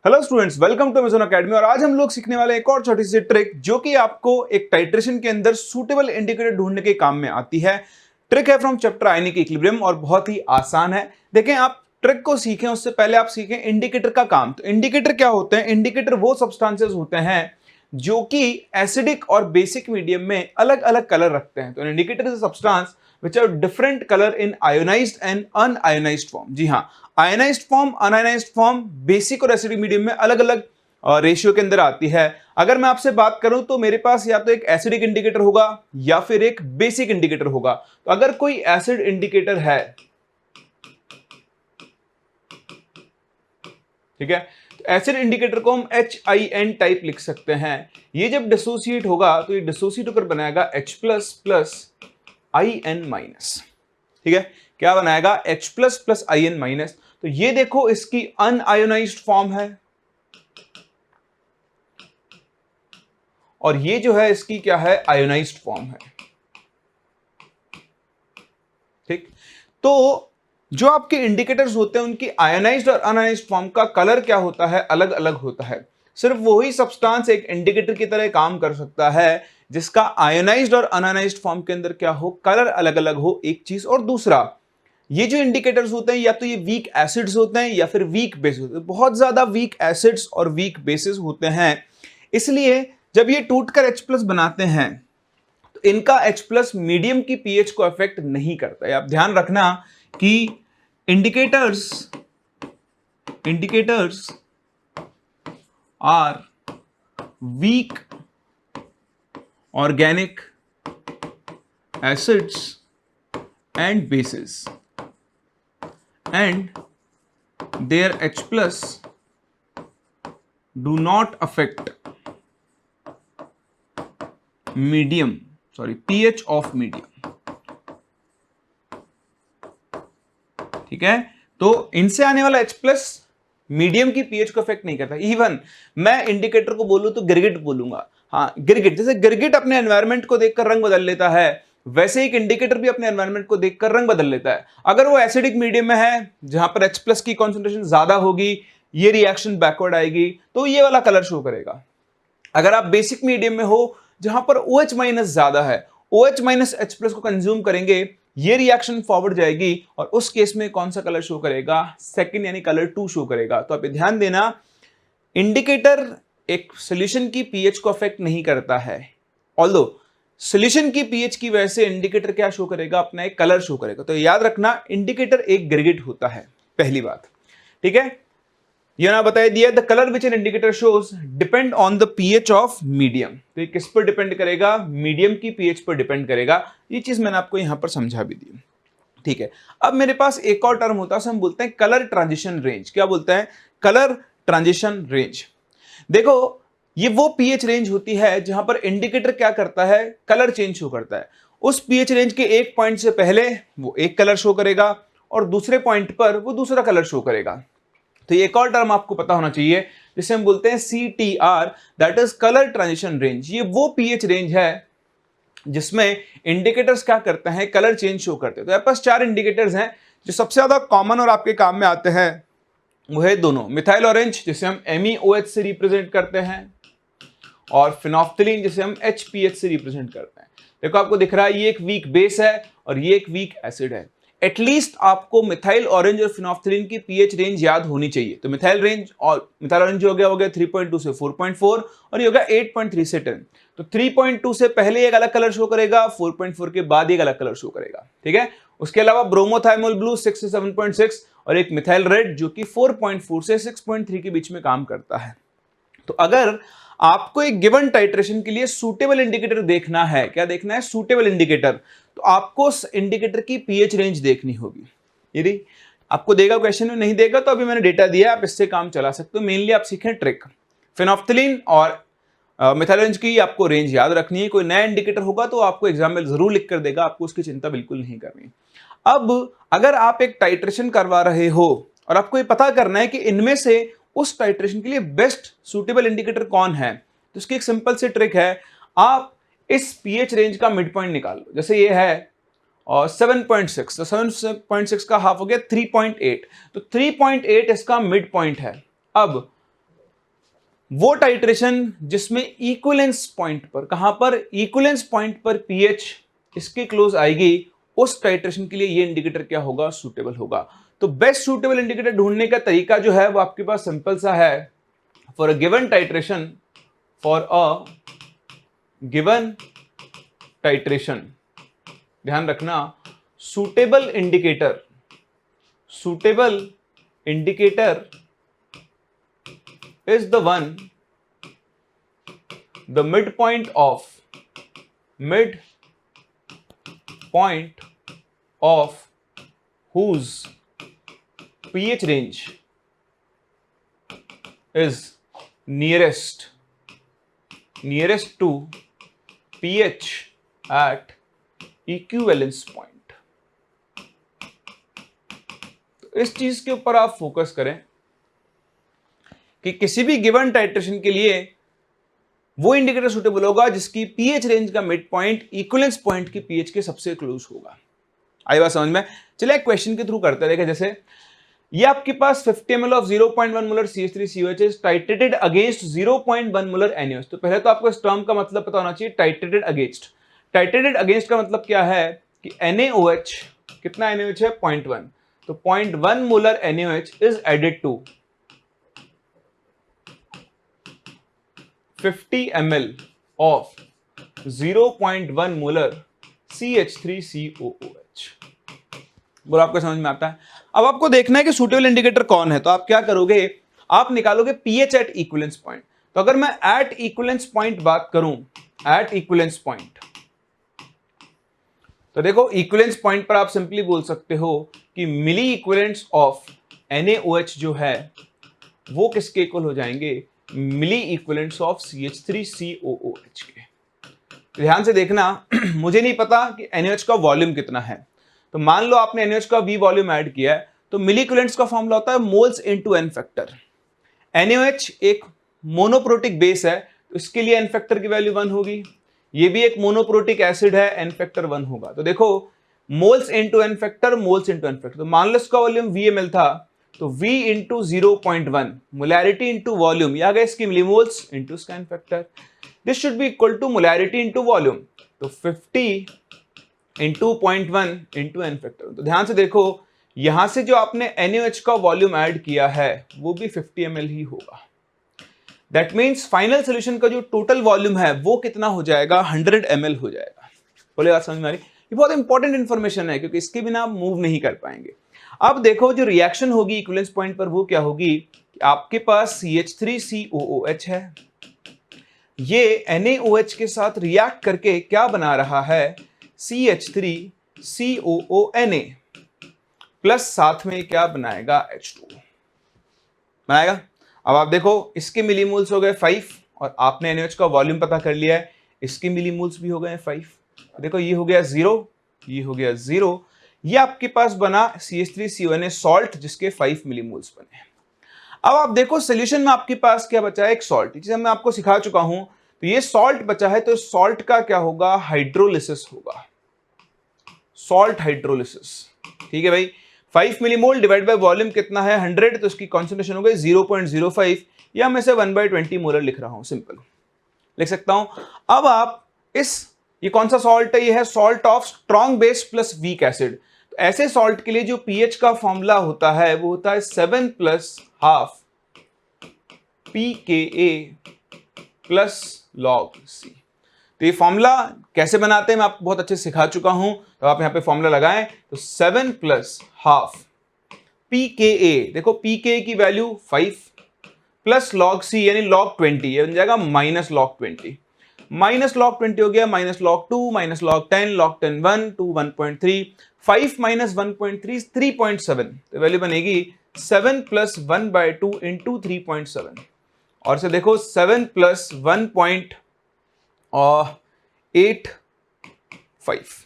Hello students, welcome to Amazon academy. और आज हम लोग सीखने वाले एक और छोटी सी ट्रिक जो कि आपको एक टाइट्रेशन के अंदर सूटेबल इंडिकेटर ढूंढने के काम में आती है। ट्रिक है फ्रॉम चैप्टर आयनिक इक्विलिब्रियम और बहुत ही आसान है। देखें, आप ट्रिक को सीखें उससे पहले आप सीखें इंडिकेटर का काम। तो इंडिकेटर क्या होते हैं? इंडिकेटर वो सब्सटेंसेस होते हैं जो कि एसिडिक और बेसिक मीडियम में अलग अलग कलर रखते हैं। तो indicator is a substance which are different color in ionized and unionized form। जी हाँ, ionised form, unionised form basic और एसिडिक मीडियम में अलग अलग रेशियो के अंदर आती है। अगर मैं आपसे बात करूं तो मेरे पास या तो एक एसिडिक इंडिकेटर होगा या फिर एक बेसिक इंडिकेटर होगा। तो अगर कोई एसिड इंडिकेटर है, ठीक है, तो एसिड इंडिकेटर को हम HIN टाइप लिख सकते हैं। ये जब डिसोसिएट होगा तो ये डिसोसिएट होकर बनाएगा H plus plus IN minus. ठीक है, क्या बनाएगा? H plus plus IN minus. तो ये देखो, इसकी अनआयोनाइज्ड फॉर्म है और ये जो है इसकी क्या है? आयोनाइज्ड फॉर्म है। ठीक, तो जो आपके इंडिकेटर्स होते हैं उनकी आयोनाइज्ड और अनआयोनाइज्ड फॉर्म का कलर क्या होता है? अलग अलग होता है। सिर्फ वही सब्सटेंस एक इंडिकेटर की तरह काम कर सकता है जिसका आयोनाइज्ड और अनआयोनाइज्ड फॉर्म के अंदर क्या हो? कलर अलग अलग हो। एक चीज। और दूसरा, ये जो इंडिकेटर्स होते हैं या तो ये वीक एसिड्स होते हैं या फिर वीक बेस होते हैं। बहुत ज्यादा वीक एसिड्स और वीक बेसिस होते हैं, इसलिए जब ये टूटकर H प्लस बनाते हैं तो इनका H प्लस मीडियम की पीएच को अफेक्ट नहीं करता है। आप ध्यान रखना कि indicators are weak organic acids and bases and their H plus do not affect pH of medium। ठीक है, तो इनसे आने वाला H प्लस मीडियम की पीएच को अफेक्ट नहीं करता। इवन मैं इंडिकेटर को बोलूं तो गिरगिट बोलूंगा। हाँ, गिरगिट। जैसे गिरगिट अपने एनवायरनमेंट को देखकर रंग बदल लेता है, वैसे एक इंडिकेटर भी अपने एनवायरनमेंट को देखकर रंग बदल लेता है। अगर वो एसिडिक मीडियम में है जहां पर H प्लस की कॉन्सेंट्रेशन ज्यादा होगी, ये रिएक्शन बैकवर्ड आएगी तो ये वाला कलर शो करेगा। अगर आप बेसिक मीडियम में हो जहां पर OH माइनस ज्यादा है, OH माइनस H प्लस को कंज्यूम करेंगे, ये रिएक्शन फॉरवर्ड जाएगी और उस केस में कौन सा कलर शो करेगा? सेकंड यानी कलर 2 शो करेगा। तो आप ध्यान देना, इंडिकेटर एक सॉल्यूशन की पीएच को अफेक्ट नहीं करता है, ऑल्दो सॉल्यूशन की पीएच की वजह से इंडिकेटर क्या शो करेगा? अपना एक कलर शो करेगा। तो याद रखना, इंडिकेटर एक गिरगिट होता है, पहली बात। ठीक है, ये ना बताया दिया, the colour which an indicator shows depend on the pH of medium. तो ये किस पर डिपेंड करेगा? मीडियम की पीएच पर डिपेंड करेगा। ये चीज मैंने आपको यहां पर समझा भी दी। ठीक है, अब मेरे पास एक और टर्म होता है, हम बोलते हैं कलर ट्रांजिशन रेंज। क्या बोलते हैं? Colour transition range. देखो, ये वो पीएच रेंज होती है जहां पर इंडिकेटर क्या करता है? कलर चेंज शो करता है। उस पीएच रेंज के एक पॉइंट से पहले वो एक कलर शो करेगा और दूसरे पॉइंट पर वो दूसरा कलर शो करेगा। तो ये एक और टर्म आपको पता होना चाहिए जिसे हम बोलते हैं CTR, that is colour transition range. ये वो पीएच रेंज है जिसमें इंडिकेटर्स क्या करते हैं? कलर चेंज शो करते हैं। तो आपके पास 4 इंडिकेटर्स हैं जो सबसे ज्यादा कॉमन और आपके काम में आते हैं। वो है दोनों मिथाइल ऑरेंज जिसे हम MEOH से रिप्रेजेंट करते हैं और फिनोफ्थलीन जिसे हम HPH से रिप्रेजेंट करते हैं। देखो, आपको दिख रहा है ये एक वीक बेस है और ये एक वीक एसिड है। एटलीस्ट आपको मिथाइल ऑरेंज और फिनोफ्थलीन की पीएच रेंज याद होनी चाहिए। तो मिथाइल ऑरेंज हो गया 3.2 से 4.4 और ये हो गया 8.3 से 10। तो 3.2 से पहले एक अलग कलर शो करेगा, 4.4 के बाद एक अलग कलर शो करेगा। ठीक है, उसके अलावा ब्रोमोथाइमोल ब्लू 6 से 7.6 और एक मिथाइल रेड जो कि 4.4 से 6.3 के बीच में काम करता है। तो अगर आपको एक गिवन टाइट्रेशन के लिए सूटेबल इंडिकेटर देखना है, क्या देखना है? सूटेबल इंडिकेटर, तो आपको उस इंडिकेटर की पीएच रेंज देखनी होगी। यदि आपको देगा क्वेश्चन में, नहीं देगा तो अभी मैंने डेटा दिया, आप इससे काम चला सकते हो। मेनली आप सीखें ट्रिक। फिनोफ्थलीन और मिथाइल ऑरेंज की आपको रेंज याद रखनी है। कोई नया इंडिकेटर होगा तो आपको एग्जाम में जरूर लिख कर देगा, आपको उसकी चिंता बिल्कुल नहीं करनी। अब अगर आप एक टाइट्रेशन करवा रहे हो और आपको ये पता करना है कि इनमें से उस टाइट्रेशन के लिए बेस्ट सूटेबल इंडिकेटर कौन है, तो इसकी एक सिंपल सी ट्रिक है, आप इस पीएच रेंज का मिड पॉइंट निकाल लो। जैसे ये है और 7.6, तो 7.6 का हाफ हो गया 3.8, तो 3.8 इसका मिड पॉइंट है। अब वो टाइट्रेशन जिसमें इक्विवेलेंस पॉइंट पर, कहां पर, इक्विवेलेंस पॉइंट पर पीएच इसके क्लोज आएगी, उस टाइट्रेशन के लिए ये इंडिकेटर क्या होगा, सूटेबल होगा। तो बेस्ट सूटेबल इंडिकेटर ढूंढने का तरीका जो है वो आपके पास सिंपल सा है। फॉर अ गिवन टाइट्रेशन, ध्यान रखना, suitable indicator is the one, the midpoint of whose pH range is nearest to pH at equivalence point। तो इस चीज के ऊपर आप फोकस करें कि किसी भी गिवन टाइट्रेशन के लिए वो इंडिकेटर सूटेबल होगा जिसकी पीएच रेंज का मिड पॉइंट इक्विवेलेंस पॉइंट की पीएच के सबसे क्लोज होगा। आई बात समझ में? चलिए एक क्वेश्चन के थ्रू करते हैं। देखिए जैसे ये आपके पास 50 ml of 0.1 molar CH3COH is titrated against 0.1 molar NaOH। तो पहले तो आपको इस टर्म का मतलब पता होना चाहिए, टाइट्रेटेड अगेंस्ट। टाइट्रेटेड अगेंस्ट का मतलब क्या है कि NaOH, कितना NaOH है, 0.1। तो 0.1 molar NaOH is added to 50 ml of 0.1 molar CH3COOH। बोलो आपको समझ में आता है? अब आपको देखना है कि सूटेबल इंडिकेटर कौन है। तो आप क्या करोगे, आप निकालोगे पीएच एट इक्विवेलेंस पॉइंट। तो अगर मैं एट इक्विवेलेंस पॉइंट बात करूं, एट इक्विवेलेंस पॉइंट, तो देखो इक्विवेलेंस पॉइंट पर आप सिंपली बोल सकते हो कि मिली इक्विवेलेंट्स ऑफ NaOH जो है वो किसके इक्वल हो जाएंगे, मिली इक्विवेलेंट्स ऑफ CH3COOH के। तो ध्यान से देखना मुझे नहीं पता कि NaOH का वॉल्यूम कितना है, तो मान लो आपने NaOH का V वॉल्यूम ऐड किया है, तो मिली इक्विवेलेंट्स का फॉर्मूला होता है moles into n factor. NaOH एक मोनोप्रोटिक बेस है, तो इसके लिए एन फैक्टर की वैल्यू 1 होगी। ये भी एक मोनोप्रोटिक एसिड है, एन फैक्टर 1 होगा। तो देखो moles into n factor, moles into n factor. तो मान लो इसका वॉल्यूम VmL था, तो V into 0.1 molarity into volume, या गया इसकी मिलीमोल्स इंटू इसका n factor. This should be equal to molarity into volume, तो 50 इंटू 0.1 इंटू एन फैक्टर। तो ध्यान से देखो यहां से जो आपने NaOH का वॉल्यूम ऐड किया है वो भी 50 ml ही होगा। दैट मीन्स फाइनल सोल्यूशन का जो टोटल वॉल्यूम है वो कितना हो जाएगा, 100 ml हो जाएगा। बोले बात समझ में आ रही? ये बहुत इंपॉर्टेंट इंफॉर्मेशन है क्योंकि इसके बिना आप मूव नहीं कर पाएंगे। अब देखो जो रिएक्शन होगी इक्विवेलेंस पॉइंट पर वो क्या होगी, आपके पास CH3COOH है, ये NaOH के साथ रिएक्ट करके क्या बना रहा है, CH3COONA प्लस साथ में क्या बनाएगा, H2 बनाएगा। अब आप देखो इसके मिलीमोल्स हो गए 5 और आपने NaOH का वॉल्यूम पता कर लिया है, इसके मिलीमोल्स भी हो गए 5। देखो ये हो गया 0, ये हो गया 0, ये आपके पास बना CH3CONA सॉल्ट जिसके 5 मिलीमोल्स बने। अब आप देखो सोल्यूशन में आपके पास क्या बचा है, एक सॉल्ट। ये चीज मैं आपको सिखा चुका हूं, तो ये सॉल्ट बचा है, तो सॉल्ट का क्या होगा, हाइड्रोलिसिस होगा, सॉल्ट हाइड्रोलिसिस। ठीक है भाई, 5 मिलीमोल डिवाइड बाय वॉल्यूम कितना है 100, तो इसकी कॉन्सेंट्रेशन हो गई 0.05, या मैं से 1/20 मोलर लिख रहा हूं, सिंपल लिख सकता हूं। अब आप ये कौन सा सॉल्ट है, ये है salt of strong base plus weak acid. तो ऐसे सॉल्ट के लिए जो पीएच का फॉर्मूला होता है वो होता है 7 + ½ pKa प्लस log C। तो ये फॉर्मूला कैसे बनाते हैं मैं आपको बहुत अच्छे से सिखा चुका हूं, तो आप यहां पे फॉर्मूला लगाएं, तो 7 + ½ pKa, देखो pKa की वैल्यू 5 प्लस log C यानी log 20, ये बन जाएगा -log 20। -log 20 हो गया, -log 2, -log 10, log 10 1, 2 1.3, 5 - 1.3 3.7, तो वैल्यू बनेगी 7 + 1/2 इंटू 3.7, और से देखो 7 + 1.85,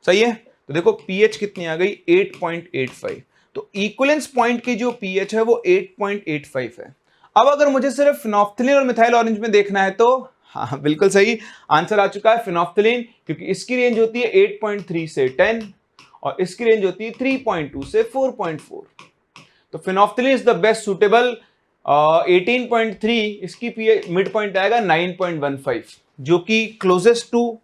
सही है। तो देखो पीएच कितनी आ गई, 8.85। तो इक्विवेलेंस पॉइंट की जो पीएच है वो 8.85 है। अब अगर मुझे सिर्फ फिनोल्फ्थालीन और मिथाइल ऑरेंज में देखना है तो हाँ बिल्कुल सही आंसर आ चुका है, फिनोल्फ्थालीन, क्योंकि इसकी रेंज होती है 8.3 से 10 और इसकी रेंज होती है 3.2 से 4.4। तो phenolphthalein is the best suitable 18.3 इसकी पीएच मिड पॉइंट आएगा 9.15 जो कि closest to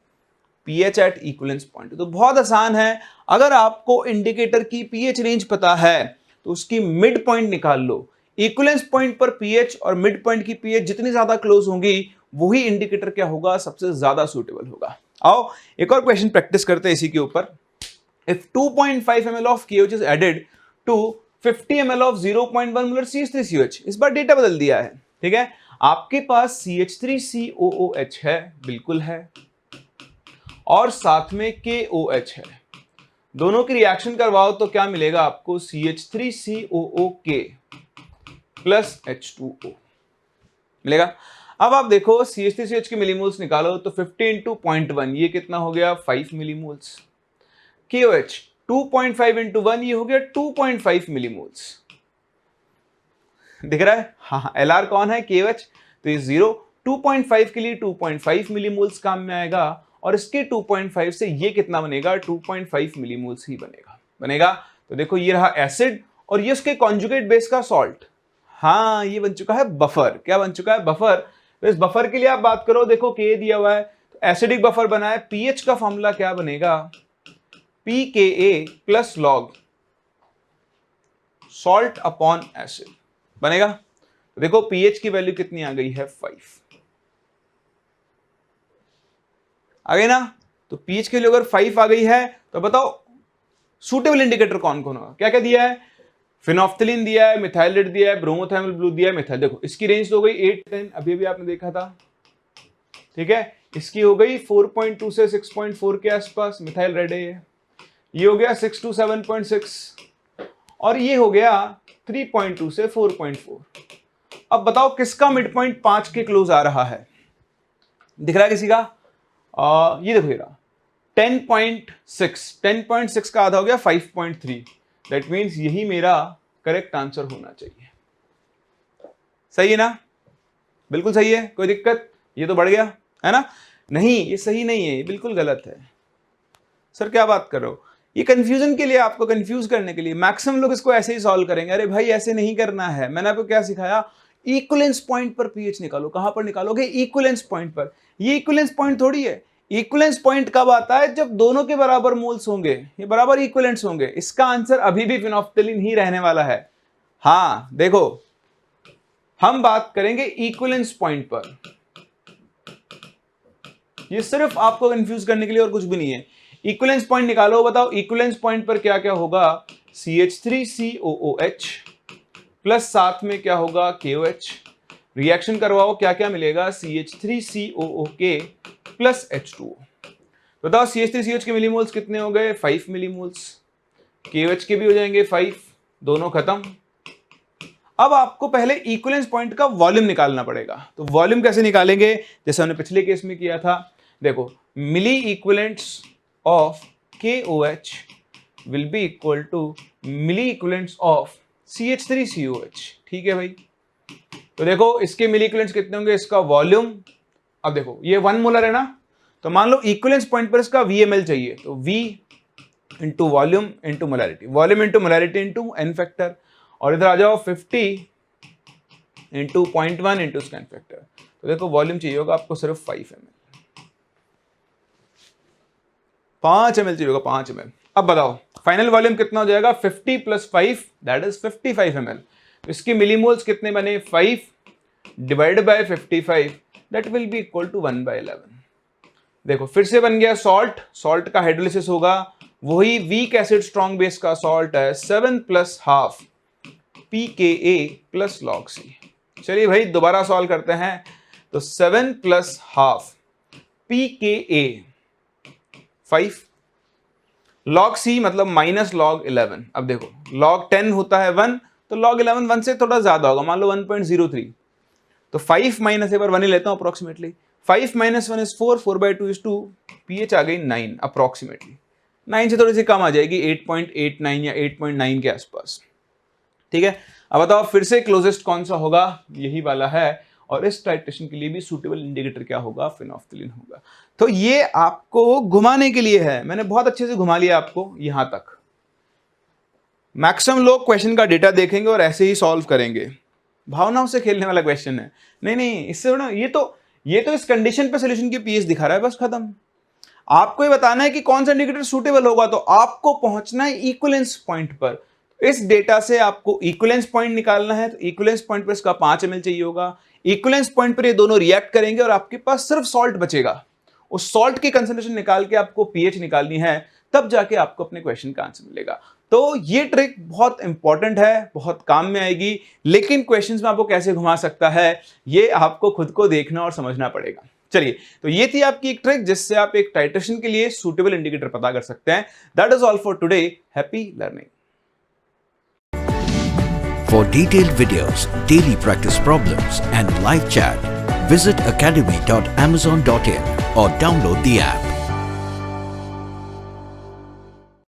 pH at equivalence point. तो बहुत आसान है, अगर आपको इंडिकेटर की पीएच रेंज पता है तो उसकी मिड पॉइंट निकाल लो। इक्विवेलेंस पॉइंट पर पीएच और मिड पॉइंट की पीएच जितनी ज्यादा क्लोज होंगी वही इंडिकेटर क्या होगा, सबसे ज्यादा सूटेबल होगा। आओ एक और क्वेश्चन प्रैक्टिस करते हैं इसी के ऊपर। If 2.5 ml of KOH is added to 50 ml of 0.1 molar CH3COH, इस बार डेटा बदल दिया है, ठीक है। आपके पास CH3COOH है, बिल्कुल है, और साथ में KOH है, दोनों की रिएक्शन करवाओ तो क्या मिलेगा आपको, CH3COOK प्लस H2O मिलेगा। अब आप देखो CH3COH के मिलीमोल्स निकालो तो 50 इंटू 0.1 ये कितना हो गया, 5 मिलीमोल्स। KOH 2.5 इंटू 1 ये हो गया 2.5 मिलीमोल्स। दिख रहा है, हाँ LR कौन है, KOH, तो ये 0 2.5 के लिए 2.5 मिलीमोल्स काम में आएगा, और इसके 2.5 से ये कितना बनेगा, 2.5 मिलीमोल्स ही बनेगा। तो देखो ये रहा एसिड और ये उसके कॉन्जुगेट बेस का सॉल्ट, हाँ ये बन चुका है बफर। क्या बन चुका है, बफर। तो इस बफर के लिए आप बात करो, देखो K दिया हुआ है तो एसिडिक बफर बना है, पीएच का फॉर्मूला क्या बनेगा, pKa plus log salt upon acid बनेगा। तो देखो पीएच की वैल्यू कितनी आ गई है, 5 आ गई ना। तो पीएच के लिए अगर 5 आ गई है तो बताओ सूटेबल इंडिकेटर कौन कौन होगा। क्या क्या दिया है, फिनोफ्थलीन दिया है, मिथाइलेट दिया है, ब्रोमोथाइमल ब्लू दिया है, मिथाइल। देखो इसकी रेंज तो हो गई 8 10, अभी अभी आपने देखा था, ठीक है। इसकी हो गई 4.2 से 6.4 के आसपास, मिथाइल रेड है ये हो गया 6 to 7.6, और ये हो गया 3.2 से 4.4। अब बताओ किसका मिड पॉइंट 5 के क्लोज आ रहा है, दिख रहा है किसी का, ये देखो ये रहा 10.6 का आधा हो गया 5.3, दैट मीन्स यही मेरा करेक्ट आंसर होना चाहिए। सही है ना, बिल्कुल सही है, कोई दिक्कत, ये तो बढ़ गया है ना, नहीं ये सही नहीं है, ये बिल्कुल गलत है। सर क्या बात कर रहे हो, ये कंफ्यूजन के लिए, आपको कंफ्यूज करने के लिए। मैक्सिमम लोग इसको ऐसे ही सॉल्व करेंगे, अरे भाई ऐसे नहीं करना है। मैंने आपको क्या सिखाया, इक्विवेलेंस पॉइंट पर पीएच निकालो। कहां पर निकालोगे, इक्विवेलेंस पॉइंट पर। ये इक्विवेलेंस पॉइंट थोड़ी है, इक्विवेलेंस पॉइंट कब आता है, जब दोनों के बराबर मोल्स होंगे, ये बराबर इक्विवेलेंट्स होंगे। इसका आंसर अभी भी फिनोफ्थलीन ही रहने वाला है। हाँ देखो हम बात करेंगे इक्विवेलेंस पॉइंट पर, ये सिर्फ आपको कंफ्यूज करने के लिए और कुछ भी नहीं है। इक्विवेलेंस पॉइंट निकालो, बताओ इक्विवेलेंस पॉइंट पर क्या क्या होगा, CH3COOH प्लस साथ में क्या होगा, KOH। रिएक्शन करवाओ, क्या क्या मिलेगा, CH3COOK प्लस H2O। बताओ CH3COH के मिलीमोल्स कितने हो गए, 5 मिलीमोल्स, KOH के भी हो जाएंगे 5, दोनों खत्म। अब आपको पहले इक्विवेलेंस पॉइंट का वॉल्यूम निकालना पड़ेगा। तो वॉल्यूम कैसे निकालेंगे, जैसे हमने पिछले केस में किया था। देखो milliequivalents of KOH will be equal to milliequivalents of CH3COH, ठीक है भाई। तो देखो इसके मिली इक्विवेलेंट्स कितने होंगे, इसका वॉल्यूम, अब देखो ये 1 मोलर है ना, तो मान लो इक्विवेलेंस पॉइंट पर इसका VML चाहिए, तो V into volume into molarity, volume into molarity into n factor, और इधर आ जाओ 50 इंटू 0.1 इंटू स्कैन फैक्टर। तो देखो वॉल्यूम चाहिए होगा आपको सिर्फ 5 ml, 5 ml चाहिए होगा, 5 ml। अब बताओ फाइनल वॉल्यूम कितना हो जाएगा, 50 प्लस 5 दैट इज 55 ml। तो इसके मिलीमोल्स कितने बने, 5 divided by 55 that will be equal to 1/11। देखो फिर से बन गया सॉल्ट, सॉल्ट का हाइड्रोलिसिस होगा, वही वीक एसिड स्ट्रॉन्ग बेस का सॉल्ट है, 7 plus half pKa plus log C। चलिए भाई दोबारा सॉल्व करते हैं। तो 7 plus half pKa 5, log C मतलब माइनस log 11। अब देखो log 10 होता है 1, तो log 11 1 से थोड़ा ज्यादा होगा, मान लो 1.03। तो 5 माइनस, एक बार 1 ही लेता हूं approximately, 5 minus 1 is 4, 4/2 is 2, pH आ गई 9 अप्रोक्सीमेटली, 9 से थोड़ी सी कम आ जाएगी 8.89 या 8.9 के आसपास, ठीक है। अब बताओ फिर से क्लोजेस्ट कौन सा होगा, यही वाला है, और इस टाइट्रेशन के लिए भी सूटेबल इंडिकेटर क्या होगा, फिनोफ्थलीन होगा। तो ये आपको घुमाने के लिए है, मैंने बहुत अच्छे से घुमा लिया आपको यहां तक। मैक्सिमम लोग क्वेश्चन का डेटा देखेंगे और ऐसे ही सॉल्व करेंगे, भावनाओं से खेलने वाला क्वेश्चन है। नहीं नहीं, इससे थोड़ा, ये तो इस कंडीशन पे सोल्यूशन की पीएच दिखा रहा है, बस खत्म। आपको ये बताना है कि कौन सा इंडिकेटर सूटेबल होगा, तो आपको पहुंचना है इक्विवेलेंस पॉइंट पर। इस डेटा से आपको इक्विवेलेंस पॉइंट निकालना है, तो इक्विवेलेंस पॉइंट पर इसका 5 ml चाहिए होगा। इक्विवेलेंस पॉइंट पर ये दोनों रिएक्ट करेंगे और आपके पास सिर्फ सॉल्ट बचेगा। उस सॉल्ट की कंसंट्रेशन निकाल के आपको पीएच निकालनी है, तब जाके आपको अपने क्वेश्चन का आंसर मिलेगा। तो ये ट्रिक बहुत इंपॉर्टेंट है, बहुत काम में आएगी, लेकिन क्वेश्चंस में आपको कैसे घुमा सकता है, ये आपको खुद को देखना और समझना पड़ेगा। चलिए, तो ये थी आपकी एक ट्रिक जिससे आप एक टाइट्रेशन के लिए सूटेबल इंडिकेटर पता कर सकते हैं। That is all for today. Happy learning. For detailed videos, daily practice problems and live chat, visit academy.amazon.in or download the app.